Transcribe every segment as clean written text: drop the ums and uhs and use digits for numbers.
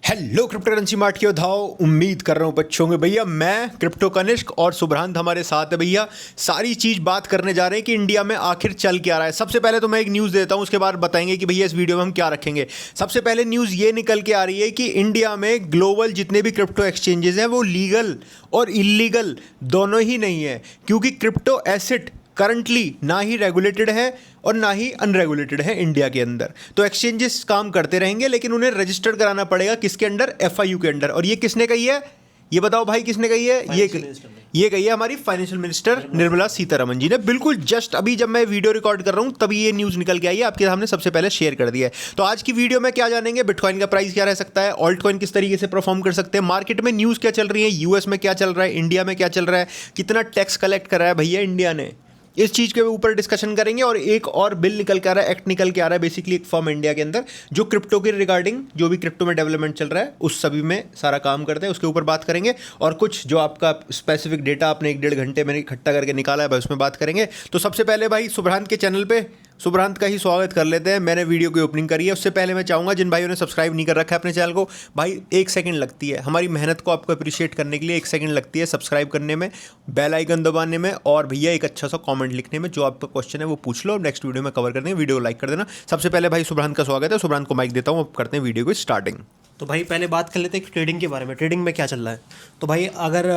Hello crypto currency mart की उठाओ। उम्मीद कर रहा हूँ बच्चों के भैया मैं क्रिप्टो कनिष्क और सुभ्रांत हमारे साथ है भैया। सारी चीज़ बात करने जा रहे हैं कि इंडिया में आखिर चल क्या रहा है। सबसे पहले तो मैं एक न्यूज़ देता हूँ, उसके बाद बताएंगे कि भैया इस वीडियो में हम क्या रखेंगे। सबसे पहले न्यूज़ ये निकल के आ रही है कि इंडिया में ग्लोबल जितने भी क्रिप्टो एक्सचेंजेस हैं वो लीगल और इलीगल दोनों ही नहीं है, क्योंकि क्रिप्टो एसेट करंटली ना ही रेगुलेटेड है और ना ही अनरेगुलेटेड है इंडिया के अंदर। तो एक्सचेंजेस काम करते रहेंगे, लेकिन उन्हें रजिस्टर्ड कराना पड़ेगा किसके अंडर? एफआईयू के अंडर। और ये किसने कही है? ये बताओ भाई, किसने कही है? ये कही है हमारी फाइनेंशियल मिनिस्टर निर्मला सीतारमण जी ने। बिल्कुल जस्ट अभी जब मैं वीडियो रिकॉर्ड कर रहा हूं तभी ये न्यूज़ निकल के आई है, आपके सामने सबसे पहले शेयर कर दिया है। तो आज की वीडियो में क्या जानेंगे? बिटकॉइन का प्राइस क्या रह सकता है, ऑल्ट कॉइन किस तरीके से परफॉर्म कर सकते हैं, मार्केट में न्यूज़ क्या चल रही है, यूएस में क्या चल रहा है, इंडिया में क्या चल रहा है, कितना टैक्स कलेक्ट करा है भैया इंडिया ने, इस चीज़ के ऊपर डिस्कशन करेंगे। और एक और बिल निकल के आ रहा है, एक्ट निकल के आ रहा है, बेसिकली एक फर्म इंडिया के अंदर जो क्रिप्टो के रिगार्डिंग जो भी क्रिप्टो में डेवलपमेंट चल रहा है उस सभी में सारा काम करते हैं, उसके ऊपर बात करेंगे। और कुछ जो आपका स्पेसिफिक डेटा आपने 1-1.5 घंटे में इकट्ठा करके निकाला है भाई, उसमें बात करेंगे। तो सबसे पहले भाई सुभ्रांत के चैनल पे सुभ्रांत का ही स्वागत कर लेते हैं। मैंने वीडियो की ओपनिंग करी है, उससे पहले मैं चाहूँगा जिन भाइयों ने सब्सक्राइब नहीं कर रखा है अपने चैनल को, भाई 1 सेकंड लगती है हमारी मेहनत को आपको अप्रिशिएट करने के लिए, 1 सेकंड लगती है सब्सक्राइब करने में, बेल आइकन दबाने में, और भैया एक अच्छा सा कमेंट लिखने में। जो आपका क्वेश्चन है वो पूछ लो, नेक्स्ट वीडियो में कवर कर देंगे। वीडियो लाइक कर देना। सबसे पहले भाई सुभ्रांत का स्वागत है, सुभ्रांत को माइक देता हूँ, अब करते हैं वीडियो को स्टार्टिंग। तो भाई पहले बात कर लेते हैं ट्रेडिंग के बारे में। ट्रेडिंग में क्या चल रहा है? तो भाई अगर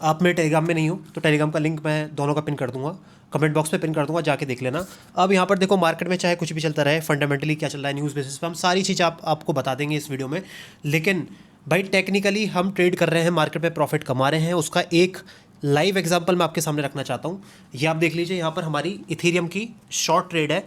आप मेरे टेलीग्राम में नहीं हो तो टेलीग्राम का लिंक मैं दोनों का पिन कर दूंगा, कमेंट बॉक्स में पिन कर दूंगा, जाके देख लेना। अब यहाँ पर देखो मार्केट में चाहे कुछ भी चलता रहे, फंडामेंटली क्या चल रहा है न्यूज़ बेसिस पे हम सारी चीज़ आपको बता देंगे इस वीडियो में। लेकिन भाई टेक्निकली हम ट्रेड कर रहे हैं, मार्केट में प्रॉफिट कमा रहे हैं, उसका एक लाइव एग्जाम्पल मैं आपके सामने रखना चाहता हूँ। ये आप देख लीजिए, यहाँ पर हमारी इथेरियम की शॉर्ट ट्रेड है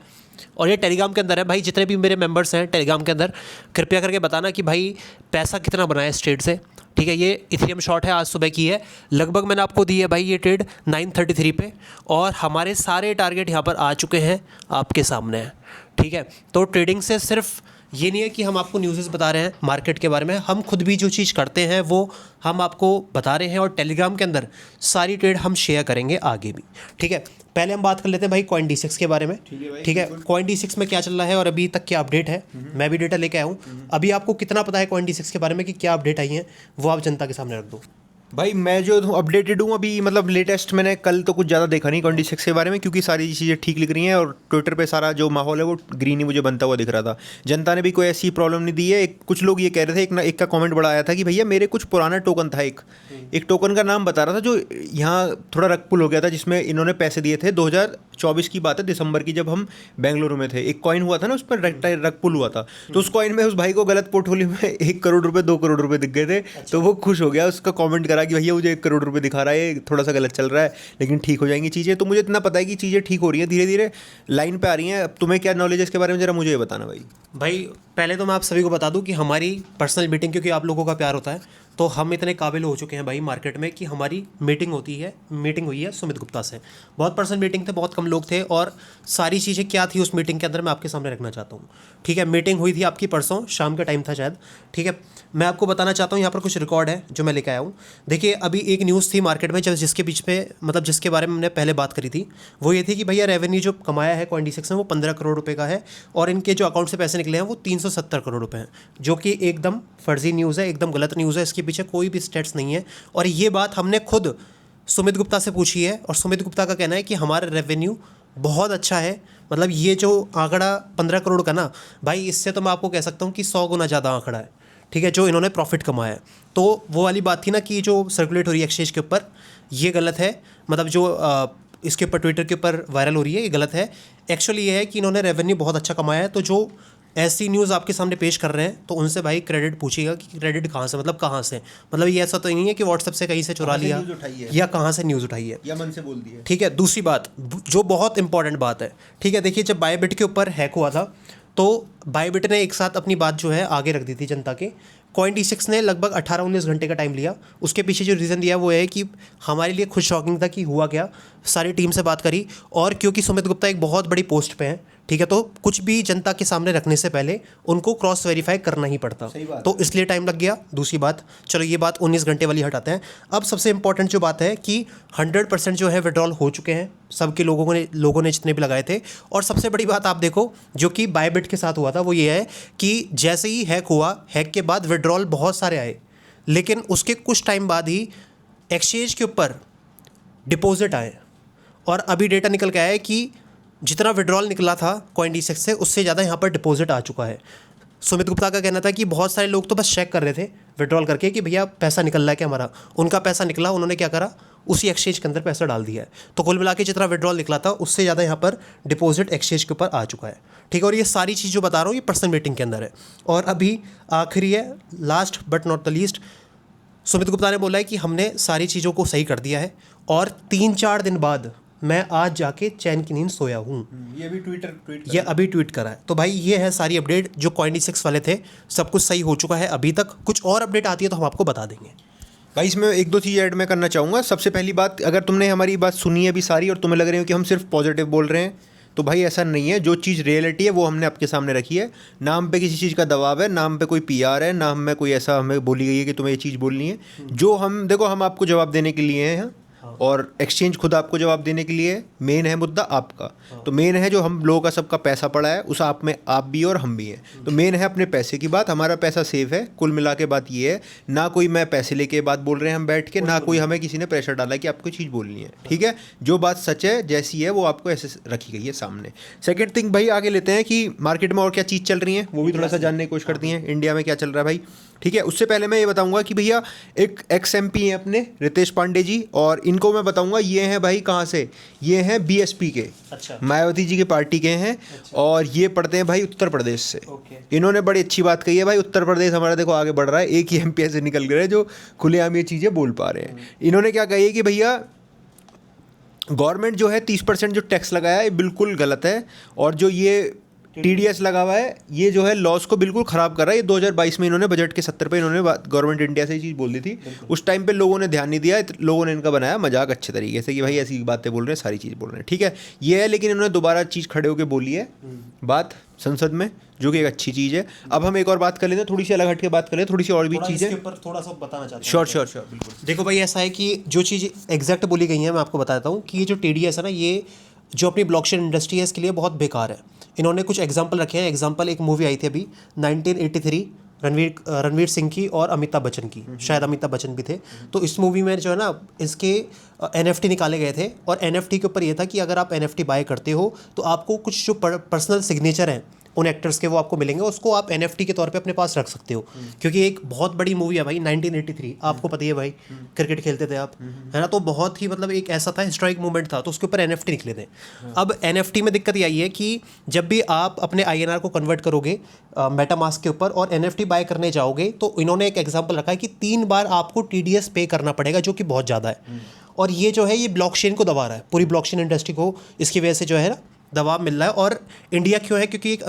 और ये टेलीग्राम के अंदर है। भाई जितने भी मेरे मेंबर्स हैं टेलीग्राम के अंदर, कृपया करके बताना कि भाई पैसा कितना बनाया इस ट्रेड से। ठीक है, ये इथेरियम शॉर्ट है, आज सुबह की है, लगभग मैंने आपको दी है भाई ये ट्रेड 933 पे, और हमारे सारे टारगेट यहाँ पर आ चुके हैं, आपके सामने है। ठीक है, तो ट्रेडिंग से सिर्फ ये नहीं है कि हम आपको न्यूज़ बता रहे हैं मार्केट के बारे में, हम खुद भी जो चीज़ करते हैं वो हम आपको बता रहे हैं, और टेलीग्राम के अंदर सारी ट्रेड हम शेयर करेंगे आगे भी। ठीक है, पहले हम बात कर लेते हैं भाई CoinD6 के बारे में। ठीक है, CoinD6 में क्या चल रहा है और अभी तक क्या अपडेट है। मैं भी डेटा लेके आया हूँ। अभी आपको कितना पता है CoinD6 के बारे में कि क्या अपडेट आई है, वो आप जनता के सामने रख दो। भाई मैं जो अपडेटेड हूँ अभी, मतलब लेटेस्ट मैंने कल तो कुछ ज़्यादा देखा नहीं CoinD6 के बारे में, क्योंकि सारी चीज़ें ठीक लिख रही हैं और ट्विटर पे सारा जो माहौल है वो ग्रीन ही मुझे बनता हुआ दिख रहा था। जनता ने भी कोई ऐसी प्रॉब्लम नहीं दी है। कुछ लोग ये कह रहे थे, एक का कमेंट बड़ा आया था कि भैया मेरे कुछ पुराना टोकन था, एक टोकन का नाम बता रहा था जो यहाँ थोड़ा रग पुल हो गया था, जिसमें इन्होंने पैसे दिए थे। 2024 की बात है, दिसंबर की, जब हम बेंगलुरु में थे। एक कॉइन हुआ था ना, उस पर रग पुल हुआ था, तो उस कॉइन में उस भाई को गलत पोर्टफोलियो में 1 करोड़ रुपए 2 करोड़ रुपए दिख गए थे। तो वो खुश हो गया, उसका कॉमेंट करा कि भैया मुझे 1 करोड़ रुपए दिखा रहा है, थोड़ा सा गलत चल रहा है, लेकिन ठीक हो जाएंगी चीज़ें। तो मुझे इतना पता है कि चीज़ें ठीक हो रही हैं, धीरे धीरे लाइन पे आ रही हैं। अब तुम्हें क्या नॉलेज है इसके बारे में, जरा मुझे ये बताना भाई। पहले तो मैं आप सभी को बता दूं कि हमारी पर्सनल मीटिंग, क्योंकि आप लोगों का प्यार होता है, तो हम इतने काबिल हो चुके हैं भाई मार्केट में कि हमारी मीटिंग हुई है सुमित गुप्ता से। बहुत पर्सनल मीटिंग थे, बहुत कम लोग थे, और सारी चीज़ें क्या थी उस मीटिंग के अंदर मैं आपके सामने रखना चाहता हूँ। ठीक है, मीटिंग हुई थी आपकी परसों शाम का टाइम था शायद। ठीक है, मैं आपको बताना चाहता हूँ, यहाँ पर कुछ रिकॉर्ड है जो मैं लेकर आया हूँ। देखिए, अभी एक न्यूज़ थी मार्केट में जिसके बीच में, मतलब जिसके बारे में हमने पहले बात करी थी, वो ये थी कि भैया रेवेन्यू जो कमाया है CoinD6 ने वो 15 करोड़ रुपये का है, और इनके जो अकाउंट से पैसे निकले हैं वो 370 करोड़ रुपये हैं, जो कि एकदम फर्जी न्यूज़ है, एकदम गलत न्यूज़ है। इसके पीछे कोई भी स्टेट्स नहीं है, और ये बात हमने खुद सुमित गुप्ता से पूछी है, और सुमित गुप्ता का कहना है कि हमारा रेवेन्यू बहुत अच्छा है। मतलब ये जो आंकड़ा 15 करोड़ का ना भाई, इससे तो मैं आपको कह सकता हूँ कि 100 गुना ज़्यादा आंकड़ा है। ठीक है, जो इन्होंने प्रॉफिट कमाया है। तो वो वाली बात थी ना कि जो सर्कुलेट हो रही है एक्सचेंज के ऊपर, ये गलत है। मतलब जो इसके ऊपर ट्विटर के ऊपर वायरल हो रही है, ये गलत है। एक्चुअली ये है कि इन्होंने रेवेन्यू बहुत अच्छा कमाया है। तो जो ऐसी न्यूज़ आपके सामने पेश कर रहे हैं, तो उनसे भाई क्रेडिट पूछिएगा कि क्रेडिट कहाँ से, मतलब कहाँ से। मतलब ये ऐसा तो नहीं है कि व्हाट्सएप से कहीं से चुरा लिया या कहाँ से न्यूज़ उठाई है या मन से बोल दिया। ठीक है, दूसरी बात जो बहुत इंपॉर्टेंट बात है, ठीक है, देखिए जब बायबिट के ऊपर हैक हुआ था तो बायबिट ने एक साथ अपनी बात जो है आगे रख दी थी जनता के। CoinD6 ने लगभग 18-19 घंटे का टाइम लिया। उसके पीछे जो रीज़न दिया वो है कि हमारे लिए खुद शॉकिंग था कि हुआ क्या। सारी टीम से बात करी, और क्योंकि सुमित गुप्ता एक बहुत बड़ी पोस्ट पे हैं, ठीक है, तो कुछ भी जनता के सामने रखने से पहले उनको क्रॉस वेरीफाई करना ही पड़ता, तो इसलिए टाइम लग गया। दूसरी बात, चलो ये बात 19 घंटे वाली हटाते हैं। अब सबसे इंपॉर्टेंट जो बात है कि 100% जो है विड्रॉल हो चुके हैं सबके लोगों ने जितने भी लगाए थे। और सबसे बड़ी बात आप देखो जो कि बायबिट के साथ हुआ था, वो ये है कि जैसे ही हैक हुआ, हैक के बाद विड्रॉल बहुत सारे आए, लेकिन उसके कुछ टाइम बाद ही एक्सचेंज के ऊपर डिपॉजिट आए। और अभी डेटा निकल के आया है कि जितना विड्रॉल निकला था CoinDesk से, उससे ज़्यादा यहाँ पर डिपॉजिट आ चुका है। सुमित गुप्ता का कहना था कि बहुत सारे लोग तो बस चेक कर रहे थे विड्रॉल करके कि भैया पैसा निकल रहा है क्या हमारा। उनका पैसा निकला, उन्होंने क्या करा, उसी एक्सचेंज के अंदर पैसा डाल दिया है। तो कुल मिला के जितना विड्रॉल निकला था उससे ज़्यादा यहाँ पर डिपॉजिट एक्सचेंज के ऊपर आ चुका है। ठीक है, और ये सारी चीज़ जो बता रहा हूँ ये पर्सनल मीटिंग के अंदर है। और अभी आखिरी है, last but not the least, Sumit Gupta ने बोला है कि हमने सारी चीज़ों को सही कर दिया है और 3-4 दिन बाद मैं आज जाके चैन की नींद सोया हूँ। ये भी ट्वीट ये अभी ट्वीट करा है। तो भाई ये है सारी अपडेट जो CoinDesk वाले थे, सब कुछ सही हो चुका है अभी तक। कुछ और अपडेट आती है तो हम आपको बता देंगे। भाई इसमें एक दो चीज़ ऐड मैं करना चाहूँगा। सबसे पहली बात, अगर तुमने हमारी बात सुनी है अभी सारी और तुम्हें लग रही हो कि हम सिर्फ पॉजिटिव बोल रहे हैं, तो भाई ऐसा नहीं है। जो चीज़ रियलिटी है वो हमने आपके सामने रखी है। ना हम पे किसी चीज़ का दबाव है, ना हम पे कोई PR है, ना हमें कोई ऐसा हमें बोली गई है कि तुम्हें ये चीज़ बोलनी है। जो हम देखो, हम आपको जवाब देने के लिए हैं और एक्सचेंज खुद आपको जवाब देने के लिए। मेन है मुद्दा आपका। तो मेन है जो हम लोगों का सबका पैसा पड़ा है, उस आप में आप भी और हम भी हैं। तो मेन है अपने पैसे की बात। हमारा पैसा सेफ है। कुल मिला के बात ये है, ना कोई मैं पैसे लेके बात बोल रहे हैं हम बैठ के, ना कोई हमें किसी ने प्रेशर डाला कि आपको चीज़ बोलनी है। ठीक है, जो बात सच है जैसी है वो आपको ऐसे रखी गई है सामने। सेकेंड थिंग भाई, आगे लेते हैं कि मार्केट में और क्या चीज़ चल रही है, वो भी थोड़ा सा जानने की कोशिश करती हैं। इंडिया में क्या चल रहा है भाई। ठीक है, उससे पहले मैं ये बताऊंगा कि भैया एक XMP हैं अपने रितेश पांडे जी, और इनको मैं बताऊंगा ये हैं भाई कहाँ से, ये हैं BSP के। अच्छा। मायावती जी की पार्टी के हैं। अच्छा। और ये पढ़ते हैं भाई उत्तर प्रदेश से। ओके। इन्होंने बड़ी अच्छी बात कही है भाई, उत्तर प्रदेश हमारा देखो आगे बढ़ रहा है। एक ही MP से निकल गए जो खुलेआम ये चीज़ें बोल पा रहे हैं। इन्होंने क्या कही है कि भैया गवर्नमेंट जो है 30% जो टैक्स लगाया है ये बिल्कुल गलत है, और जो ये TDS लगा हुआ है ये जो है लॉस को बिल्कुल ख़राब कर रहा है। ये 2022 में इन्होंने बजट के 70 पे इन्होंने गवर्नमेंट इंडिया से ये चीज़ बोल दी थी। उस टाइम पे लोगों ने ध्यान नहीं दिया, लोगों ने इनका बनाया मजाक अच्छे तरीके से कि भाई ऐसी बातें बोल रहे हैं, सारी चीज़ बोल रहे हैं। ठीक है, ये है। लेकिन इन्होंने दोबारा चीज़ खड़े होकर बोली है बात संसद में, जो कि एक अच्छी चीज़ है। अब हम एक और बात कर लेते हैं, थोड़ी सी अलग हट के बात कर लेते हैं, थोड़ी सी और भी चीज़ें थोड़ा सा बताना चाहता हूँ। श्योर बिल्कुल। देखो भाई, ऐसा है कि जो चीज़ एग्जैक्ट बोली गई है मैं आपको बताता हूँ कि ये जो TDS है ना, ये जो अपनी ब्लॉकचेन इंडस्ट्री है इसके लिए बहुत बेकार है। इन्होंने कुछ एग्जांपल रखे हैं। एग्जांपल, एक मूवी आई थी अभी 1983 रणवीर सिंह की और अमिताभ बच्चन की, शायद अमिताभ बच्चन भी थे। तो इस मूवी में जो है ना, इसके NFT निकाले गए थे, और NFT के ऊपर ये था कि अगर आप NFT बाय करते हो तो आपको कुछ जो पर्सनल सिग्नेचर हैं उन एक्टर्स के वो आपको मिलेंगे, उसको आप NFT के तौर पे अपने पास रख सकते हो। क्योंकि एक बहुत बड़ी मूवी है भाई 1983, आपको पता ही है भाई, क्रिकेट खेलते थे आप, है ना। तो बहुत ही मतलब एक ऐसा था, हिस्टोरिक मूवमेंट था, तो उसके ऊपर NFT निकले थे। अब NFT में दिक्कत ये आई है कि जब भी आप अपने INR को कन्वर्ट करोगे मेटामास्क के ऊपर और NFT बाय करने जाओगे, तो इन्होंने एक एग्जाम्पल रखा है कि 3 बार आपको TDS पे करना पड़ेगा, जो कि बहुत ज़्यादा है। और ये जो है ये ब्लॉकचेन को दबा रहा है, पूरी ब्लॉकचेन इंडस्ट्री को इसकी वजह से जो है ना दबाव मिल रहा है। और इंडिया क्यों है, क्योंकि एक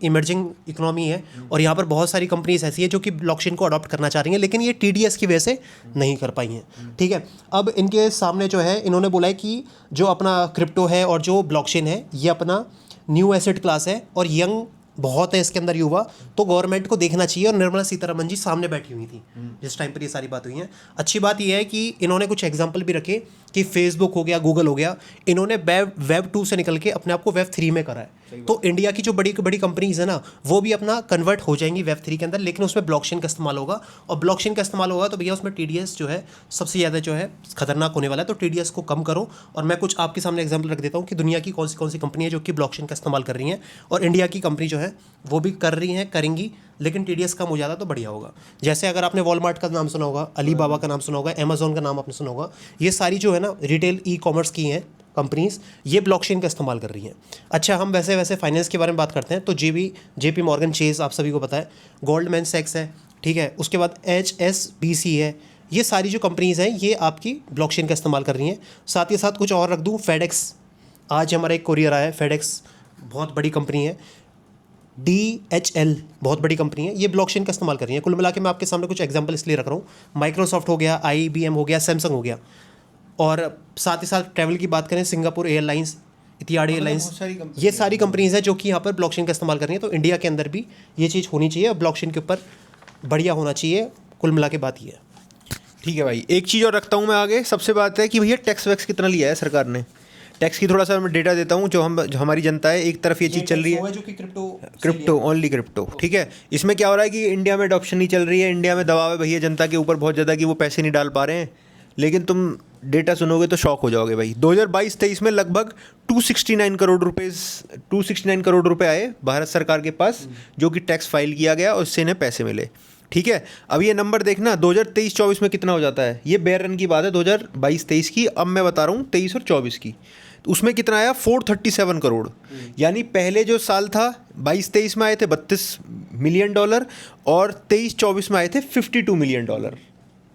इमर्जिंग इकोनॉमी है और यहाँ पर बहुत सारी कंपनीज ऐसी है जो कि ब्लॉकचेन को अडॉप्ट करना चाह रही हैं, लेकिन ये TDS की वजह से नहीं कर पाई हैं। ठीक है, अब इनके सामने जो है इन्होंने बोला है कि जो अपना क्रिप्टो है और जो ब्लॉकचेन है ये अपना न्यू एसेट क्लास है और यंग बहुत है इसके अंदर युवा, तो गवर्नमेंट को देखना चाहिए। और निर्मला सीतारमन जी सामने बैठी हुई थी जिस टाइम पर ये सारी बात हुई हैं। अच्छी बात यह है कि इन्होंने कुछ एग्जांपल भी रखे कि फेसबुक हो गया, गूगल हो गया, इन्होंने वेब 2 से निकल के अपने आप को वेब 3 में करा है। तो इंडिया की जो बड़ी बड़ी कंपनीज है ना, वो भी अपना कन्वर्ट हो जाएंगी वेब 3 के अंदर, लेकिन उसमें ब्लॉकचेन का इस्तेमाल होगा। और ब्लॉकचेन का इस्तेमाल होगा तो भैया उसमें TDS जो है सबसे ज़्यादा जो है खतरनाक होने वाला है। तो TDS को कम करो। और मैं कुछ आपके सामने एग्जाम्पल रख देता हूँ कि दुनिया की कौन सी कंपनी है जो कि ब्लॉकचेन का इस्तेमाल कर रही हैं, और इंडिया की कंपनी जो है वो भी कर रही हैं, करेंगी, लेकिन TDS कम हो जाता तो बढ़िया होगा। जैसे अगर आपने वॉलमार्ट का नाम सुना होगा, अलीबाबा का नाम सुना होगा, अमेजोन का नाम आपने सुना होगा, ये सारी जो है ना रिटेल ई-कॉमर्स की हैं कंपनीज, ये ब्लॉकचेन का इस्तेमाल कर रही हैं। अच्छा, हम वैसे फाइनेंस के बारे में बात करते हैं तो JP मॉर्गन चेज आप सभी को पता है, गोल्डमैन सैक्स है, ठीक है, उसके बाद HSBC है। ये सारी जो कंपनीज़ हैं ये आपकी ब्लॉकचेन का इस्तेमाल कर रही हैं। साथ ही साथ कुछ और रख दूँ, FedEx, आज हमारा एक कोरियर आया है, FedEx बहुत बड़ी कंपनी है, DHL बहुत बड़ी कंपनी है, ये ब्लॉकचेन का इस्तेमाल कर रही है। कुल मिला के मैं आपके सामने कुछ एग्जांपल इसलिए रख रहा हूँ। माइक्रोसॉफ्ट हो गया, IBM हो गया, सैमसंग हो गया। और साथ ही साथ ट्रैवल की बात करें, सिंगापुर एयरलाइंस, इतिहाड एयरलाइंस, ये सारी कंपनीज हैं जो कि यहाँ पर ब्लॉकचेन का इस्तेमाल कर रही हैं। तो इंडिया के अंदर भी ये चीज़ होनी चाहिए और ब्लॉकचेन के ऊपर बढ़िया होना चाहिए। कुल मिला के बात ये है। ठीक है भाई, एक चीज़ और रखता हूँ मैं आगे। सबसे बात है कि भैया टैक्स वैक्स कितना लिया है सरकार ने। टैक्स की थोड़ा सा मैं डेटा देता हूँ, जो हमारी जनता है, एक तरफ ये चीज़ चल रही है जो कि क्रिप्टो, ओनली क्रिप्टो, ठीक है। इसमें क्या हो रहा है कि इंडिया में अडॉप्शन नहीं चल रही है, इंडिया में दबाव है भैया जनता के ऊपर बहुत ज़्यादा कि वो पैसे नहीं डाल पा रहे हैं। लेकिन तुम डेटा सुनोगे तो शॉक हो जाओगे भाई। 2022-23 में लगभग 269 करोड़ रुपए आए भारत सरकार के पास, जो कि टैक्स फाइल किया गया और उससे इन्हें पैसे मिले, ठीक है। अब ये नंबर देखना 2023-24 में कितना हो जाता है, ये बेयर रन की बात है 2022-23 की। अब मैं बता रहा हूँ 23 और 24 की, तो उसमें कितना आया 437 करोड़। यानी पहले जो साल था 22-23 में आए थे $32 मिलियन और 23-24 में आए थे $52 मिलियन,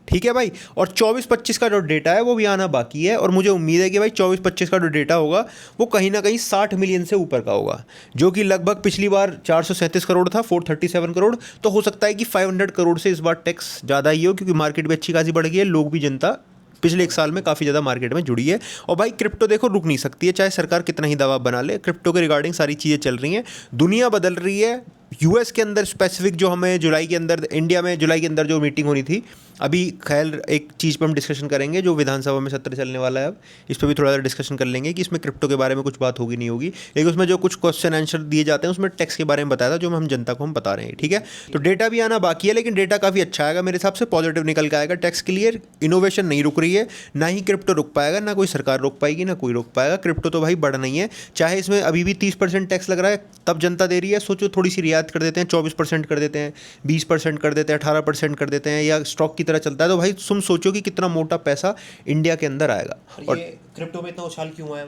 ठीक है भाई। और 24-25 का जो डेटा है वो भी आना बाकी है, और मुझे उम्मीद है कि भाई 24-25 का जो डेटा होगा वो कहीं ना कहीं 60 मिलियन से ऊपर का होगा, जो कि लगभग पिछली बार 437 करोड़ था, 437 करोड़। तो हो सकता है कि 500 करोड़ से इस बार टैक्स ज़्यादा ही हो, क्योंकि मार्केट भी अच्छी खासी बढ़ गई है, लोग भी, जनता पिछले एक साल में काफ़ी ज़्यादा मार्केट में जुड़ी है। और भाई क्रिप्टो देखो रुक नहीं सकती है, चाहे सरकार कितना ही दबाव बना ले, क्रिप्टो के रिगार्डिंग सारी चीज़ें चल रही हैं, दुनिया बदल रही है। यूएस के अंदर स्पेसिफिक जो हमें जुलाई के अंदर, इंडिया में जुलाई के अंदर जो मीटिंग होनी थी, अभी खैर एक चीज़ पर हम डिस्कशन करेंगे, जो विधानसभा में सत्र चलने वाला है, अब इस पर भी थोड़ा सा डिस्कशन कर लेंगे कि इसमें क्रिप्टो के बारे में कुछ बात होगी नहीं होगी। लेकिन उसमें जो कुछ क्वेश्चन आंसर दिए जाते हैं उसमें टैक्स के बारे में बताया था, जो हम जनता को हम बता रहे हैं, ठीक है। तो डेटा भी आना बाकी है, लेकिन डेटा काफ़ी अच्छा आएगा मेरे हिसाब से, पॉजिटिव निकल के आएगा। टैक्स क्लियर, इनोवेशन नहीं रुक रही है, ना ही क्रिप्टो रुक पाएगा, ना कोई सरकार रोक पाएगी, ना कोई रोक पाएगा। क्रिप्टो तो भाई बढ़ नहीं है, चाहे इसमें अभी भी 30% टैक्स लग रहा है, तब जनता दे रही है। सोचो थोड़ी सी रियायत कर देते हैं, 24% कर देते हैं, 20% कर देते हैं, 18% कर देते हैं, या स्टॉक की तरह चलता है, तो भाई तुम सोचो कि कितना मोटा पैसा इंडिया के अंदर आएगा। और ये क्रिप्टो में इतना उछाल क्यों आया,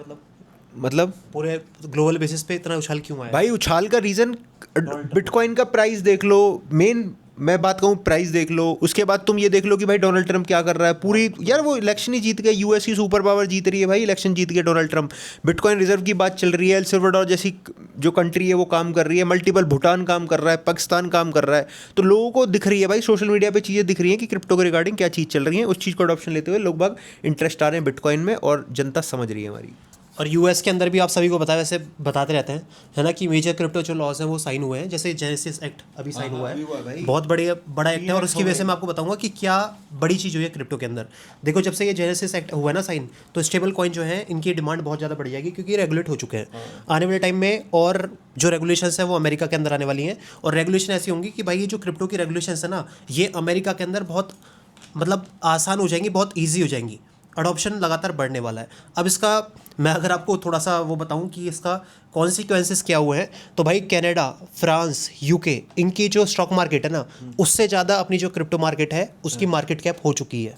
मतलब पूरे ग्लोबल बेसिस पे इतना उछाल क्यों आया भाई? उछाल का रीज़न बिटकॉइन का प्राइस देख लो, मेन मैं बात कहूँ प्राइस देख लो, उसके बाद तुम ये देख लो कि भाई डोनाल्ड ट्रंप क्या कर रहा है। पूरी यार वो इलेक्शन ही जीत गया, यूएस की सुपर पावर जीत रही है भाई, इलेक्शन जीत गया डोनाल्ड ट्रंप। बिटकॉइन रिजर्व की बात चल रही है, एल सल्वाडोर जैसी जो कंट्री है वो काम कर रही है, मल्टीपल भूटान काम कर रहा है, पाकिस्तान काम कर रहा है। तो लोगों को दिख रही है भाई, सोशल मीडिया पे चीज़ें दिख रही हैं कि क्रिप्टो के रिगार्डिंग क्या चीज़ चल रही है, उस चीज़ को अडॉप्शन लेते हुए लोग बाग इंटरेस्ट आ रहे हैं बिटकॉइन में, और जनता समझ रही है हमारी। और यूएस के अंदर भी आप सभी को पता है, वैसे बताते रहते हैं, है ना, कि मेजर क्रिप्टो जो लॉज हैं वो साइन हुए हैं। जैसे जेनेसिस एक्ट अभी साइन हुआ है, बहुत बड़ा एक्ट है। और उसकी वजह से मैं आपको बताऊंगा कि क्या बड़ी चीज़ हुई है क्रिप्टो के अंदर। देखो, जब से ये जेनेसिस एक्ट हुआ है ना साइन, तो स्टेबल कॉइन जो है इनकी डिमांड बहुत ज़्यादा बढ़ जाएगी, क्योंकि रेगुलेट हो चुके हैं आने वाले टाइम में। और जो रेगुलेशंस है वो अमेरिका के अंदर आने वाली हैं, और रेगुलेशन ऐसी होंगी कि भाई ये जो क्रिप्टो की रेगुलेशंस है ना, ये अमेरिका के अंदर बहुत मतलब आसान हो जाएंगी, बहुत ईजी हो जाएंगी। अडॉप्शन लगातार बढ़ने वाला है। अब इसका मैं अगर आपको थोड़ा सा वो बताऊं कि इसका कॉन्सिक्वेंसेस क्या हुए हैं, तो भाई कनाडा, फ्रांस, यूके, इनकी जो स्टॉक मार्केट है ना, उससे ज़्यादा अपनी जो क्रिप्टो मार्केट है उसकी मार्केट कैप हो चुकी है।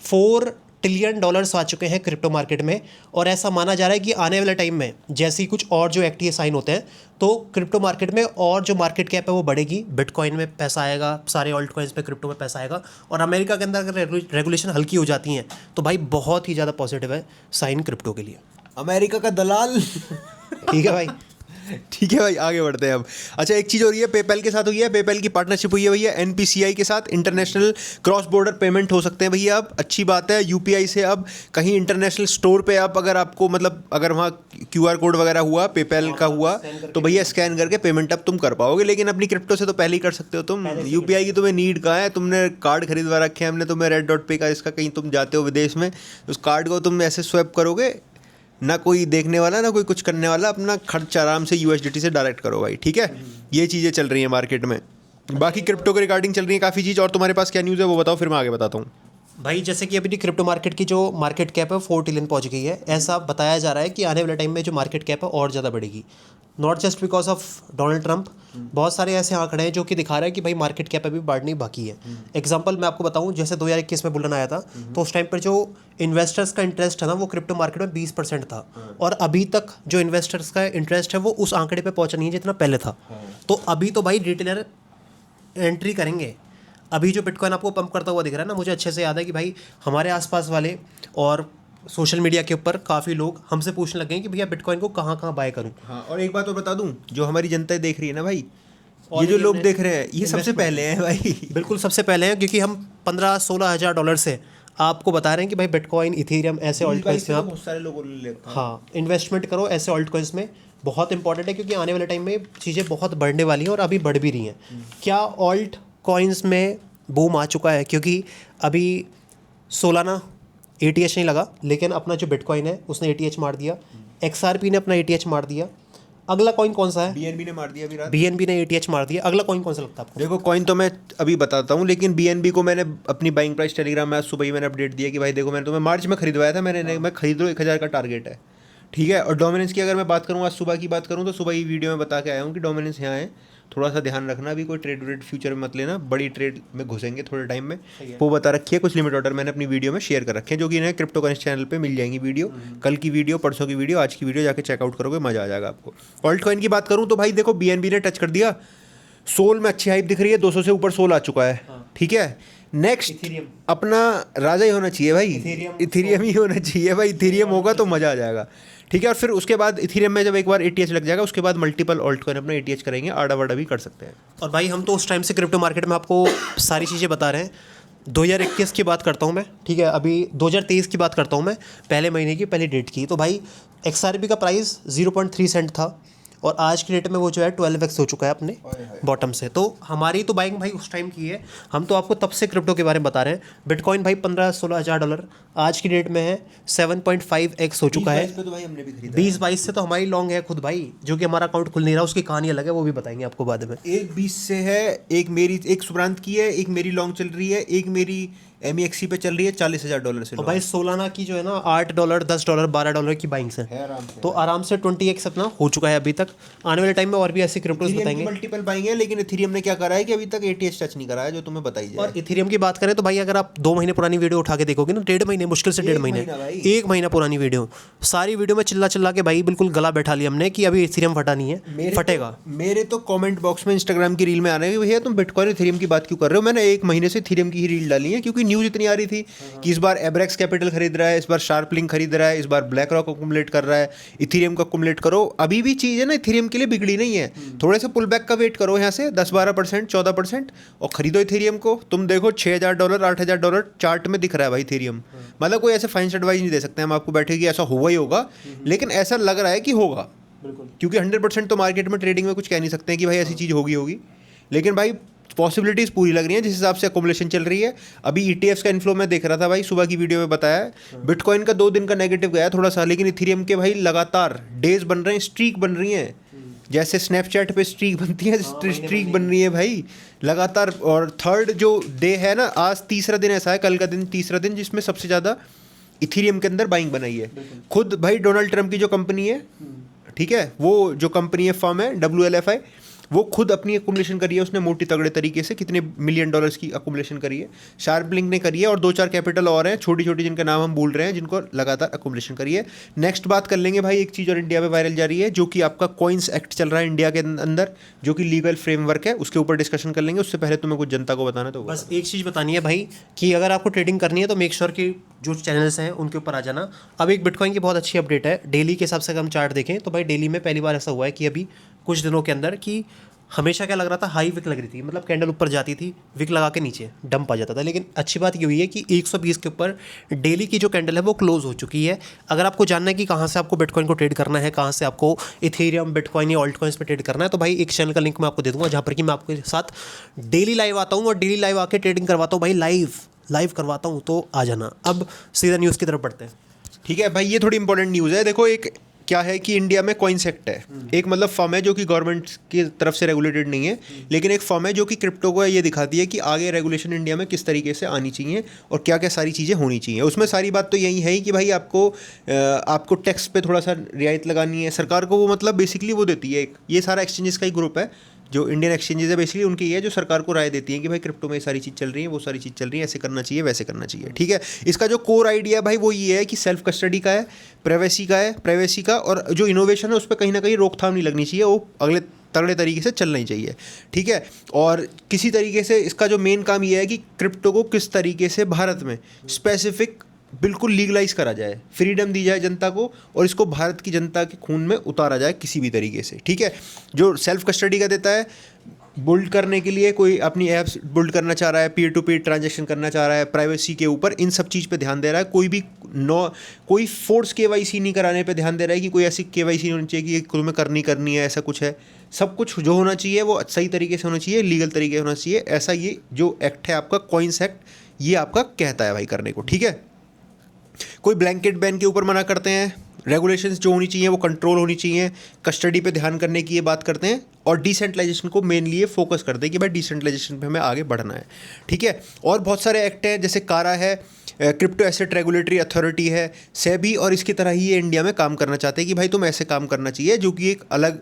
$4 ट्रिलियन आ चुके हैं क्रिप्टो मार्केट में। और ऐसा माना जा रहा है कि आने वाले टाइम में जैसे ही कुछ और जो एक्ट साइन होते हैं, तो क्रिप्टो मार्केट में और जो मार्केट कैप है वो बढ़ेगी, बिटकॉइन में पैसा आएगा, सारे ऑल्ट कॉइन्स पे क्रिप्टो में पैसा आएगा। और अमेरिका के अंदर अगर रेगुलेशन हल्की हो जाती हैं तो भाई बहुत ही ज़्यादा पॉजिटिव है साइन क्रिप्टो के लिए। अमेरिका का दलाल ठीक है भाई। ठीक है भाई, आगे बढ़ते हैं अब। अच्छा, एक चीज़ हो रही है, पेपैल के साथ हुई है, पेपैल की पार्टनरशिप हुई है भैया एनपीसीआई के साथ। इंटरनेशनल क्रॉस बॉर्डर पेमेंट हो सकते हैं भैया अब, अच्छी बात है। यूपीआई से अब कहीं इंटरनेशनल स्टोर पे आप अगर आपको मतलब अगर वहाँ क्यूआर कोड वगैरह हुआ, पेपैल का हुआ, तो भैया स्कैन करके पेमेंट अब तुम कर पाओगे। लेकिन अपनी क्रिप्टो से तो पहले ही कर सकते हो तुम। यूपीआई की तुम्हें नीड कहाँ है? तुमने कार्ड खरीदवा रखे हैं हमने तुम्हें, रेड डॉट पे का, इसका कहीं तुम जाते हो विदेश में, उस कार्ड को तुम ऐसे स्वैप करोगे, ना कोई देखने वाला, ना कोई कुछ करने वाला, अपना खर्च आराम से यूएसडीटी से डायरेक्ट करो भाई, ठीक है। ये चीज़ें चल रही हैं मार्केट में। बाकी क्रिप्टो के रिगार्डिंग चल रही है काफ़ी चीज़। और तुम्हारे पास क्या न्यूज़ है वो बताओ, फिर मैं आगे बताता हूँ। भाई जैसे कि अभी क्रिप्टो मार्केट की जो मार्केट कैप है 4 ट्रिलियन पहुंच गई है। ऐसा बताया जा रहा है कि आने वाले टाइम में जो मार्केट कैप है और ज़्यादा बढ़ेगी, not just because of Donald Trump. बहुत सारे ऐसे आंकड़े हैं जो कि दिखा रहे हैं कि भाई मार्केट कैप अभी बढ़नी बाकी है। एग्जांपल मैं आपको बताऊं, जैसे 2021 में बुलन आया था, तो उस टाइम पर जो इन्वेस्टर्स का इंटरेस्ट था ना वो क्रिप्टो मार्केट में 20% था, और अभी तक जो इन्वेस्टर्स का इंटरेस्ट है वो उस आंकड़े पे पहुंचा नहीं है जितना पहले था। तो अभी तो भाई रिटेलर एंट्री करेंगे। अभी जो बिटकॉइन आपको पंप करता हुआ दिख रहा है ना, मुझे अच्छे से याद है कि भाई हमारे आसपास वाले और सोशल मीडिया के ऊपर काफ़ी लोग हमसे पूछने लगे हैं कि भैया बिटकॉइन को कहाँ कहाँ बाय करूँ। हाँ, और एक बात और बता दूं, जो हमारी जनता देख रही है ना भाई, ये जो लोग देख रहे हैं ये सबसे पहले हैं भाई। बिल्कुल सबसे पहले हैं, क्योंकि हम 15-16 हज़ार डॉलर से आपको बता रहे हैं कि भाई बिटकॉइन, इथेरियम, ऐसे ऑल्ट कॉइन्स में आप बहुत सारे लोग लेते हैं। हाँ इन्वेस्टमेंट करो ऐसे ऑल्ट कॉइन्स में। बहुत इंपॉर्टेंट है, क्योंकि आने वाले टाइम में चीज़ें बहुत बढ़ने वाली हैं और अभी बढ़ भी रही हैं। क्या ऑल्ट कॉइन्स में बूम आ चुका है? क्योंकि अभी सोलाना ATH नहीं लगा, लेकिन अपना जो बिटकॉइन है उसने ATH मार दिया, XRP ने अपना ATH मार दिया। अगला कॉइन कौन सा है? BNB ने मार दिया अभी रात। BNB ने ATH मार दिया। अगला कॉइन कौन सा लगता है आपको? देखो कॉइन तो मैं अभी बताता हूँ, लेकिन BNB को मैंने अपनी बाइंग प्राइस टेलीग्राम में आज सुबह ही मैंने अपडेट दिया कि भाई देखो मैंने तुम्हें मार्च में खरीदवाया था, मैं खरीद लो 1000 का टारगेट है, ठीक है। और डोमिनेंस की अगर मैं बात करूँ, आज सुबह की बात करूँ तो सुबह ही वीडियो में बता के आया हूँ कि डोमिनेंस यहाँ है, थोड़ा सा ध्यान रखना, अभी कोई ट्रेड व्रेड फ्यूचर में मत लेना, बड़ी ट्रेड में घुसेंगे थोड़े टाइम में। वो बता रखी है, कुछ लिमिट ऑर्डर मैंने अपनी वीडियो में शेयर कर रखे हैं, जो कि इन्हें क्रिप्टो कनेक्ट चैनल पे मिल जाएंगी वीडियो, कल की वीडियो, परसों की वीडियो, आज की वीडियो, जाके चेकआउट करोगे, मजा आ जाएगा आपको। ऑल्ट कॉइन की बात करूँ तो भाई देखो BNB ने टच कर दिया, सोल में अच्छी हाइप दिख रही है, 200 से ऊपर सोल आ चुका है, ठीक है। Next Ethereum. अपना राजा ही होना चाहिए भाई, इथेरियम ही होना चाहिए भाई, इथेरियम होगा तो मज़ा आ जाएगा, ठीक है। और फिर उसके बाद इथेरियम में जब एक बार ATH लग जाएगा, उसके बाद मल्टीपल ऑल्ट कॉइन अपना ATH करेंगे, आड़ा वाड़ा भी कर सकते हैं। और भाई हम तो उस टाइम से क्रिप्टो मार्केट में आपको सारी चीज़ें बता रहे हैं। 2021 की बात करता हूँ मैं, ठीक है, अभी 2023 की बात करता हूँ मैं, पहले महीने की पहली डेट की। तो भाई XRP का प्राइस 0.3 सेंट था, और आज की डेट में वो जो है 12x हो चुका है अपने बॉटम से। तो हमारी तो बाइंग भाई उस टाइम की है, हम तो आपको तब से क्रिप्टो के बारे में बता रहे हैं। बिटकॉइन भाई 15-16 हज़ार डॉलर आज की डेट में है, 7.5x हो चुका है। 20 तो भाई हमने भी खरीदा, 20-22 से तो हमारी लॉन्ग है खुद भाई, जो कि हमारा अकाउंट खुल नहीं रहा, उसकी कहानी अलग है, वो भी बताएंगे आपको बाद में। एक 20 से है, एक मेरी, एक सुब्रांत की है, एक मेरी लॉन्ग चल रही है, एक मेरी MEXC पे चल रही है $40,000 से। और भाई सोलाना की जो है ना $8, $10, $12 की बाइंग्स हैं, तो आराम से 20x अपना हो चुका है अभी तक। आने वाले टाइम में और भी ऐसे क्रिप्टोज बताएंगे। मल्टीपल बाइंग है, लेकिन इथेरियम ने क्या करा है कि अभी तक ATH टच नहीं करा है, जो तुम्हें बताई जाए। और इथेरियम की बात करें तो भाई अगर आप 2 महीने पुरानी वीडियो उठा के देखोगे ना, 1.5 महीने, मुश्किल से 1.5 महीने, 1 महीना पुरानी वीडियो, सारी वीडियो में चिल्ला चिल्ला के भाई बिल्कुल गला बैठा लिया हमने कि अभी इथेरियम फटा नहीं है, फटेगा। मेरे तो कमेंट बॉक्स में इंस्टाग्राम की रील में आ रहे हैं भैया तुम बिटकॉइन इथेरियम की बात क्यों कर रहे हो। मैंने 1 महीने से इथेरियम की ही रील डाली है, क्योंकि न्यूज़ इतनी आ रही थी कि इस बार एब्रेक्स कैपिटल खरीद रहा है, इस बार शार्पलिंक खरीद रहा है, इस बार ब्लैक रॉक अकुमुलेट कर रहा है, इथेरियम का अकुमुलेट करो। अभी भी चीज़ है ना इथेरियम के लिए बिगड़ी नहीं है, थोड़े से पुल बैक का वेट करो यहाँ से 10-12%, 14%, और खरीदो इथेरियम को। तुम देखो $6,000, $8,000 चार्ट में दिख रहा है भाई इथेरियम। मतलब कोई ऐसे फाइनेंस एडवाइस नहीं दे सकते हम आपको बैठे कि ऐसा हुआ ही होगा, लेकिन ऐसा लग रहा है कि होगा, क्योंकि 100% तो मार्केट में ट्रेडिंग में कुछ कह नहीं सकते हैं कि भाई ऐसी चीज़ होगी, लेकिन भाई पॉसिबिलिटीज़ पूरी लग रही हैं जिस हिसाब से अकोमुलेशन चल रही है। अभी ETFs का इन्फ्लो मैं देख रहा था भाई, सुबह की वीडियो में बताया है, बिटकॉइन का 2 दिन का नेगेटिव गया थोड़ा सा, लेकिन इथेरियम के भाई लगातार डेज बन रहे हैं, स्ट्रीक बन रही हैं, जैसे स्नैपचैट पे स्ट्रीक बनती है, स्ट्रीक बन रही है भाई लगातार। और थर्ड जो डे है ना, आज तीसरा दिन ऐसा है, कल का दिन तीसरा दिन, जिसमें सबसे ज़्यादा इथेरियम के अंदर बाइंग बनाई है। खुद भाई डोनाल्ड ट्रंप की जो कंपनी है, ठीक है, वो जो कंपनी है, फर्म है WLFI, वो खुद अपनी अकुमुलेशन करी है उसने मोटी तगड़े तरीके से, कितने $1 मिलियन की अकुमुलेशन करी है। शार्पलिंक ने करी है, और 2-4 कैपिटल और हैं छोटी छोटी जिनका नाम हम भूल रहे हैं, जिनको लगातार अकुमुलेशन करी है। नेक्स्ट बात कर लेंगे भाई, एक चीज़ और इंडिया में वायरल जा रही है, जो कि आपका कॉइन्स एक्ट चल रहा है इंडिया के अंदर, जो कि लीगल फ्रेमवर्क है, उसके ऊपर डिस्कशन कर लेंगे। उससे पहले तुम्हें कुछ जनता को बताना तो बस एक चीज़ बतानी है भाई कि अगर आपको ट्रेडिंग करनी है तो मेक श्योर कि जो चैनल्स हैं उनके ऊपर आ जाना। अब एक बिटकॉइन की बहुत अच्छी अपडेट है, डेली के हिसाब से अगर हम चार्ट देखें तो भाई डेली में पहली बार ऐसा हुआ है कि अभी कुछ दिनों के अंदर कि हमेशा क्या लग रहा था, हाई विक लग रही थी, मतलब कैंडल ऊपर जाती थी, विक लगा के नीचे डंप आ जाता था, लेकिन अच्छी बात ये हुई है कि 120 के ऊपर डेली की जो कैंडल है वो क्लोज हो चुकी है। अगर आपको जानना है कि कहाँ से आपको बिटकॉइन को ट्रेड करना है, कहाँ से आपको इथेरियम, बिटकॉइन या ऑल्ट कॉइन्स पे ट्रेड करना है, तो भाई एक चैनल का लिंक मैं आपको दे दूँगा, जहाँ पर कि मैं आपके साथ डेली लाइव आता हूँ और डेली लाइव आके ट्रेडिंग करवाता हूँ भाई, लाइव करवाता हूँ, तो आ जाना। अब सीधा न्यूज़ की तरफ बढ़ते हैं। ठीक है भाई, ये थोड़ी इंपॉर्टेंट न्यूज़ है। देखो एक क्या है कि इंडिया में कॉइन सेक्ट है, एक मतलब फर्म है जो कि गवर्नमेंट की तरफ से रेगुलेटेड नहीं है, लेकिन एक फर्म है जो कि क्रिप्टो को ये दिखाती है कि आगे रेगुलेशन इंडिया में किस तरीके से आनी चाहिए और क्या क्या सारी चीज़ें होनी चाहिए। उसमें सारी बात तो यही है कि भाई आपको टैक्स पे थोड़ा सा रियायत लगानी है सरकार को, वो मतलब बेसिकली वो देती है। ये सारा एक्सचेंजेस का ही ग्रुप है, जो इंडियन एक्सचेंजेस है बेसिकली उनकी ये है, जो सरकार को राय देती है कि भाई क्रिप्टो में ये सारी चीज़ चल रही है, वो सारी चीज़ चल रही है, ऐसे करना चाहिए, वैसे करना चाहिए। ठीक है, इसका जो कोर आइडिया भाई वो ये है कि सेल्फ कस्टडी का है, प्राइवेसी का, और जो इनोवेशन है उस पर कहीं ना कहीं रोकथाम नहीं लगनी चाहिए, वो अगले तगड़े तरीके से चलना ही चाहिए। ठीक है, और किसी तरीके से इसका जो मेन काम ये है कि क्रिप्टो को किस तरीके से भारत में स्पेसिफिक बिल्कुल लीगलाइज करा जाए, फ्रीडम दी जाए जनता को, और इसको भारत की जनता के खून में उतारा जाए किसी भी तरीके से। ठीक है, जो सेल्फ कस्टडी का देता है, बिल्ड करने के लिए कोई अपनी ऐप्स बिल्ड करना चाह रहा है, पीयर टू पीयर ट्रांजैक्शन करना चाह रहा है, प्राइवेसी के ऊपर, इन सब चीज़ पे ध्यान दे रहा है। कोई फोर्स KYC नहीं कराने पे ध्यान दे रहा है कि कोई ऐसी KYC नहीं होनी चाहिए कि तुम्हें करनी है, ऐसा कुछ है। सब कुछ जो होना चाहिए वो सही तरीके से होना चाहिए, लीगल तरीके से होना चाहिए। ऐसा ये जो एक्ट है आपका कॉइन्स एक्ट, ये आपका कहता है भाई करने को। ठीक है, कोई ब्लैंकेट बैन के ऊपर मना करते हैं, रेगुलेशंस जो होनी चाहिए वो कंट्रोल होनी चाहिए, कस्टडी पे ध्यान करने की ये बात करते हैं, और डिसेंट्रलाइजेशन को मेनली ये फोकस करते हैं कि भाई डिसेंट्रलाइजेशन पे हमें आगे बढ़ना है, ठीक है। और बहुत सारे एक्ट हैं, जैसे कारा है, क्रिप्टो एसेट रेगुलेटरी अथॉरिटी है, सेबी, और इसकी तरह ही ये इंडिया में काम करना चाहते हैं कि भाई तुम ऐसे काम करना चाहिए, जो कि एक अलग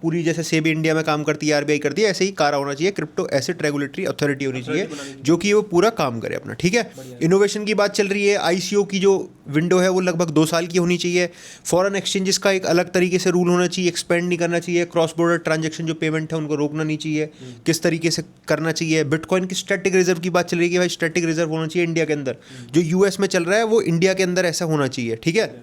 पूरी, जैसे सेबी इंडिया में काम करती है, आरबीआई करती है, ऐसे ही कारा होना चाहिए, क्रिप्टो एसेट रेगुलेटरी अथॉरिटी होनी चाहिए, जो कि वो पूरा काम करे अपना, ठीक है। इनोवेशन की बात चल रही है, आईसीओ की जो विंडो है वो लगभग 2 साल की होनी चाहिए। फॉरेन एक्सचेंजेस का एक अलग तरीके से रूल होना चाहिए, एक्सपेंड नहीं करना चाहिए, क्रॉस बॉर्डर ट्रांजेक्शन जो पेमेंट है उनको रोकना नहीं चाहिए, किस तरीके से करना चाहिए। बिटकॉइन की स्टैटिक रिजर्व की बात चल रही है कि भाई स्टैटिक रिजर्व होना चाहिए इंडिया के अंदर, जो यूएस में चल रहा है वो इंडिया के अंदर ऐसा होना चाहिए, ठीक है।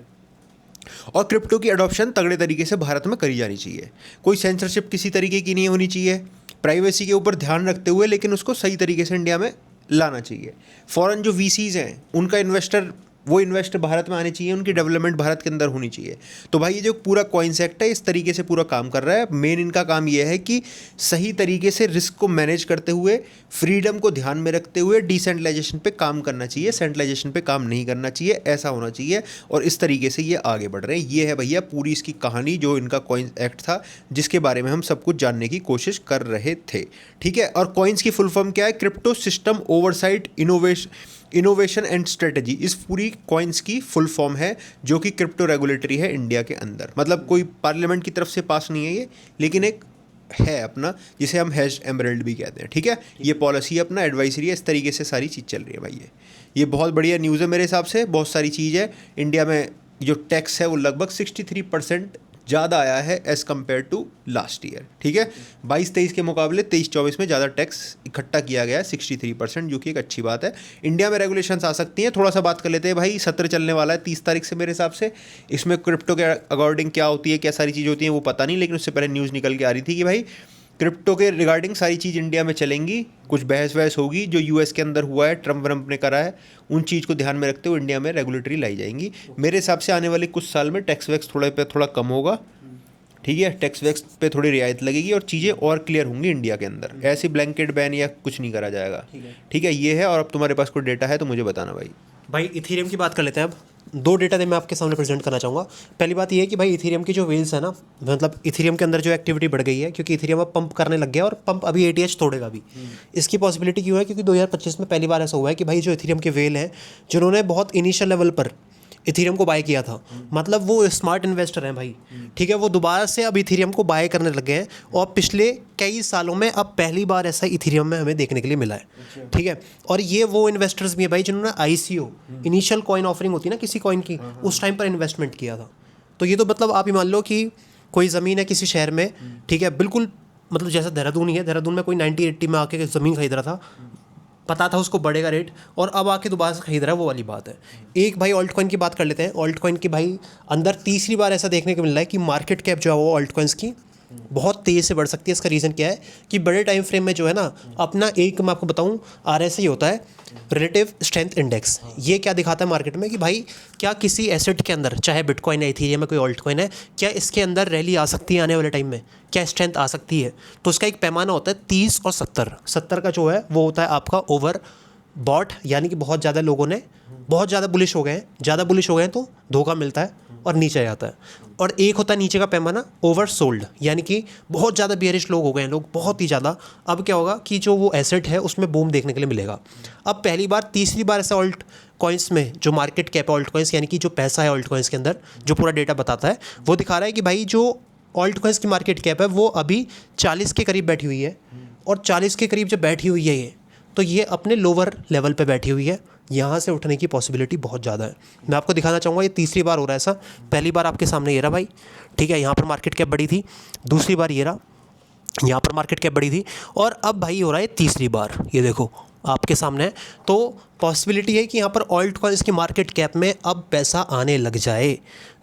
और क्रिप्टो की अडॉप्शन तगड़े तरीके से भारत में करी जानी चाहिए, कोई सेंसरशिप किसी तरीके की नहीं होनी चाहिए, प्राइवेसी के ऊपर ध्यान रखते हुए, लेकिन उसको सही तरीके से इंडिया में लाना चाहिए। फॉरेन जो वीसीज हैं उनका इन्वेस्टर भारत में आने चाहिए, उनकी डेवलपमेंट भारत के अंदर होनी चाहिए। तो भाई ये जो पूरा कॉइन्स एक्ट है इस तरीके से पूरा काम कर रहा है। मेन इनका काम ये है कि सही तरीके से रिस्क को मैनेज करते हुए, फ्रीडम को ध्यान में रखते हुए डिसेंट्रलाइजेशन पे काम करना चाहिए, सेंट्रलाइजेशन पे काम नहीं करना चाहिए, ऐसा होना चाहिए। और इस तरीके से ये आगे बढ़ रहे हैं। ये है भैया पूरी इसकी कहानी, जो इनका कॉइन्स एक्ट था, जिसके बारे में हम सब कुछ जानने की कोशिश कर रहे थे, ठीक है। और कॉइन्स की फुल फॉर्म क्या है? Crypto system oversight innovation and strategy, इस पूरी कॉइन्स की फुल फॉर्म है, जो कि क्रिप्टो रेगुलेटरी है इंडिया के अंदर। मतलब कोई पार्लियामेंट की तरफ से पास नहीं है ये, लेकिन एक है अपना, जिसे हम हैश एमरल्ड भी कहते हैं, ठीक है। ये पॉलिसी अपना एडवाइजरी है, इस तरीके से सारी चीज़ चल रही है भाई। ये बहुत बढ़िया न्यूज़ है मेरे हिसाब से। बहुत सारी चीज़ है इंडिया में, जो टैक्स है वो लगभग 63% ज़्यादा आया है as compare to last year, ठीक है। 22-23 के मुकाबले 23-24 में ज़्यादा टैक्स इकट्ठा किया गया है, 63%, जो कि एक अच्छी बात है। इंडिया में रेगुलेशंस आ सकती हैं। थोड़ा सा बात कर लेते हैं भाई। सत्र चलने वाला है 30 तारीख से मेरे हिसाब से। इसमें क्रिप्टो के अकॉर्डिंग क्या होती है, क्या सारी चीज़ होती हैं वो पता नहीं, लेकिन उससे पहले न्यूज़ निकल के आ रही थी कि भाई क्रिप्टो के रिगार्डिंग सारी चीज़ इंडिया में चलेंगी, कुछ बहस वहस होगी, जो यूएस के अंदर हुआ है, ट्रम्प ने करा है, उन चीज़ को ध्यान में रखते हुए इंडिया में रेगुलेटरी लाई जाएंगी। मेरे हिसाब से आने वाले कुछ साल में टैक्स वैक्स थोड़ा कम होगा, ठीक है। टैक्स वैक्स पे थोड़ी रियायत लगेगी और चीज़ें और क्लियर होंगी इंडिया के अंदर। ऐसी ब्लैंकेट बैन या कुछ नहीं करा जाएगा, ठीक है। ये है। और अब तुम्हारे पास कोई डेटा है तो मुझे बताना भाई। इथेरियम की बात कर लेते हैं। अब 2 डेटा मैं आपके सामने प्रेजेंट करना चाहूँगा। पहली बात ये है कि भाई इथेरियम की जो व्हील्स है ना, मतलब इथेरियम के अंदर जो एक्टिविटी बढ़ गई है, क्योंकि इथेरियम अब पंप करने लग गया और पंप अभी ATH तोड़ेगा भी। इसकी पॉसिबिलिटी क्यों है? क्योंकि 2025 में पहली बार ऐसा हुआ है कि भाई जो इथेरियम के व्हेल हैं, जिन्होंने बहुत इनिशियल लेवल पर इथेरियम को बाय किया था, मतलब वो स्मार्ट इन्वेस्टर हैं भाई, ठीक है, वो दोबारा से अब इथेरियम को बाय करने लगे हैं। और पिछले कई सालों में अब पहली बार ऐसा इथेरियम में हमें देखने के लिए मिला है, ठीक है। और ये वो इन्वेस्टर्स भी हैं भाई जिन्होंने ICO, इनिशियल कॉइन ऑफरिंग होती है ना किसी कॉइन की, उस टाइम पर इन्वेस्टमेंट किया था। तो ये तो मतलब आप ही मान लो कि कोई ज़मीन है किसी शहर में, ठीक है, बिल्कुल मतलब जैसा देहरादून ही है, देहरादून में कोई 90-80 में आके ज़मीन खरीद रहा था, पता था उसको बढ़ेगा रेट, और अब आके दोबारा से खरीद रहा है, वो वाली बात है। एक भाई ऑल्ट कॉइन की बात कर लेते हैं। ऑल्ट कॉइन की भाई अंदर तीसरी बार ऐसा देखने को मिल रहा है कि मार्केट कैप जो है वो ऑल्ट कॉइन्स की बहुत तेज़ी से बढ़ सकती है। इसका रीज़न क्या है कि बड़े टाइम फ्रेम में जो है ना, अपना एक मैं आपको बताऊं RSI होता है, रिलेटिव स्ट्रेंथ इंडेक्स। ये क्या दिखाता है मार्केट में कि भाई क्या किसी एसेट के अंदर, चाहे बिटकॉइन है, इथेरियम है, कोई ऑल्ट कॉइन है, क्या इसके अंदर रैली आ सकती है आने वाले टाइम में, क्या स्ट्रेंथ आ सकती है। तो उसका एक पैमाना होता है 30 और 70 का जो है वो होता है आपका ओवर बॉट, यानी कि बहुत ज़्यादा लोगों ने बहुत ज़्यादा बुलिश हो गए हैं, ज़्यादा बुलिश हो गए हैं तो धोखा मिलता है और नीचे आ जाता है। और एक होता है नीचे का पैमाना ओवर सोल्ड, यानी कि बहुत ज़्यादा बियरिश लोग हो गए हैं, लोग बहुत ही ज़्यादा। अब क्या होगा कि जो वो एसेट है उसमें बूम देखने के लिए मिलेगा। अब पहली बार तीसरी बार ऐसा ऑल्ट कॉइन्स में जो मार्केट कैप ऑल्ट कॉइन्स, यानी कि जो पैसा है ऑल्ट कॉइन्स के अंदर, जो पूरा डेटा बताता है, वो दिखा रहा है कि भाई जो ऑल्ट कॉइन्स की मार्केट कैप है वो अभी 40 के करीब बैठी हुई है। और 40 के करीब जब बैठी हुई है ये, तो ये अपने लोअर लेवल पे बैठी हुई है, यहाँ से उठने की पॉसिबिलिटी बहुत ज़्यादा है। मैं आपको दिखाना चाहूँगा, ये तीसरी बार हो रहा है ऐसा। पहली बार आपके सामने ये रहा भाई, ठीक है, यहाँ पर मार्केट कैप बढ़ी थी। दूसरी बार ये रहा, यहाँ पर मार्केट कैप बढ़ी थी। और अब भाई हो रहा है तीसरी बार, ये देखो आपके सामने है। तो पॉसिबिलिटी है कि यहाँ पर ऑल्ट कॉइन्स की मार्केट कैप में अब पैसा आने लग जाए।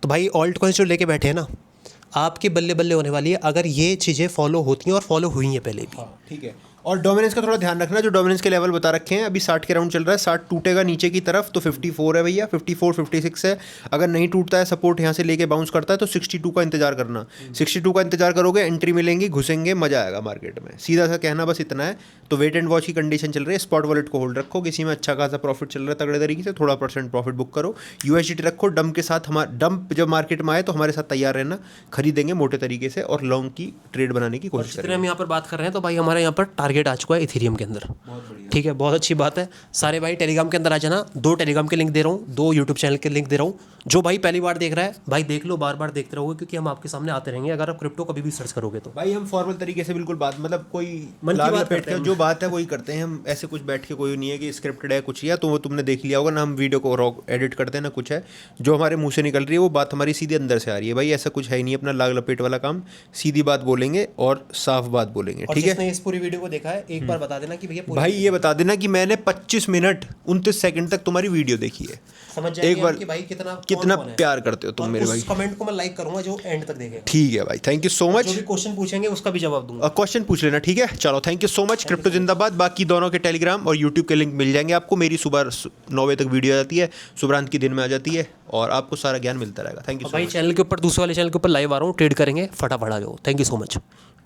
तो भाई ऑल्ट कॉइन्स जो लेके बैठे हैं ना, आपके बल्ले बल्ले होने वाली है अगर ये चीज़ें फॉलो होती हैं, और फॉलो हुई हैं पहले भी। ठीक है। और डोमिनेंस का थोड़ा ध्यान रखना, जो डोमिनेंस के लेवल बता रखे हैं अभी 60 के राउंड चल रहा है, 60 टूटेगा नीचे की तरफ तो 54 है भैया, 54 56 है। अगर नहीं टूटता है, सपोर्ट यहाँ से लेके बाउंस करता है तो 62 का इंतजार करना। 62 का इंतजार करोगे, एंट्री मिलेंगी, घुसेंगे, मजा आएगा मार्केट में। सीधा सा कहना बस इतना है। तो वेट एंड वॉच की कंडीशन चल रही है, स्पॉट वॉलेट को होल्ड रखो, किसी में अच्छा खासा प्रॉफिट चल रहा है तगड़े तरीके से, थोड़ा % प्रॉफिट बुक करो। यूएसडीटी रखो, डंप के साथ, हमारा डंप जब मार्केट में आए तो हमारे साथ तैयार रहना, खरीदेंगे मोटे तरीके से और लॉन्ग की ट्रेड बनाने की कोशिश जितने करेंगे। हम यहाँ पर बात कर रहे हैं तो भाई हमारे यहाँ पर टारगेट आ चुका है इथेरियम के अंदर। ठीक है, बहुत अच्छी बात है। सारे भाई टेलीग्राम के अंदर आ जाना, 2 टेलीग्राम के लिंक दे रहा हूँ, 2 यूट्यूब चैनल के लिंक दे रहा हूँ। जो भाई पहली बार देख रहा है भाई देख लो, बार बार देखते रहोगे क्योंकि हम आपके सामने आते रहेंगे अगर आप क्रिप्टो कभी भी सर्च करोगे तो। भाई हम फॉर्मल तरीके से बिल्कुल बात, मतलब कोई मन की लाभ बात लपेट करते के हैं जो बात है वही करते हैं हम। ऐसे कुछ बैठ के कोई नहीं है कि स्क्रिप्टेड है कुछ, या तो वो तुमने देख लिया होगा ना, हम वीडियो को रॉ एडिट करते हैं ना कुछ है। जो हमारे मुंह से निकल रही है वो बात हमारी सीधे अंदर से आ रही है भाई, ऐसा कुछ है ही नहीं अपना लाग लपेट वाला काम। सीधी बात बोलेंगे और साफ बात बोलेंगे, और ठीक है। जिसने इस पूरी वीडियो को देखा है एक बार बता देना कि भैया पूरी भाई ये बता देना कि मैंने 25 मिनट 29 सेकंड तक तुम्हारी वीडियो देखी है, समझ जाएंगे एक बार कि भाई कितना कितना कौन है। प्यार करते हो तुम और मेरे उस भाई। कमेंट को मैं लाइक करूंगा जो एंड तक देखेगा। ठीक है भाई, थैंक यू सो मच। जो भी क्वेश्चन पूछेंगे उसका भी जवाब दूंगा। क्वेश्चन पूछ लेना, ठीक है। चलो thank you so much. Crypto जिंदाबाद। बाकी दोनों के टेलीग्राम और यूट्यूब के लिंक मिल जाएंगे आपको। मेरी सुबह 9 बजे तक वीडियो आ जाती है, सुबरांत की दिन में आ जाती है और आपको सारा ज्ञान मिलता रहेगा। थैंक यू सो भाई मच। चैनल के ऊपर, दूसरे वाले चैनल के ऊपर लाइव आ रहा हूँ, ट्रेड करेंगे, फटाफट आ जाओ। Thank you so much.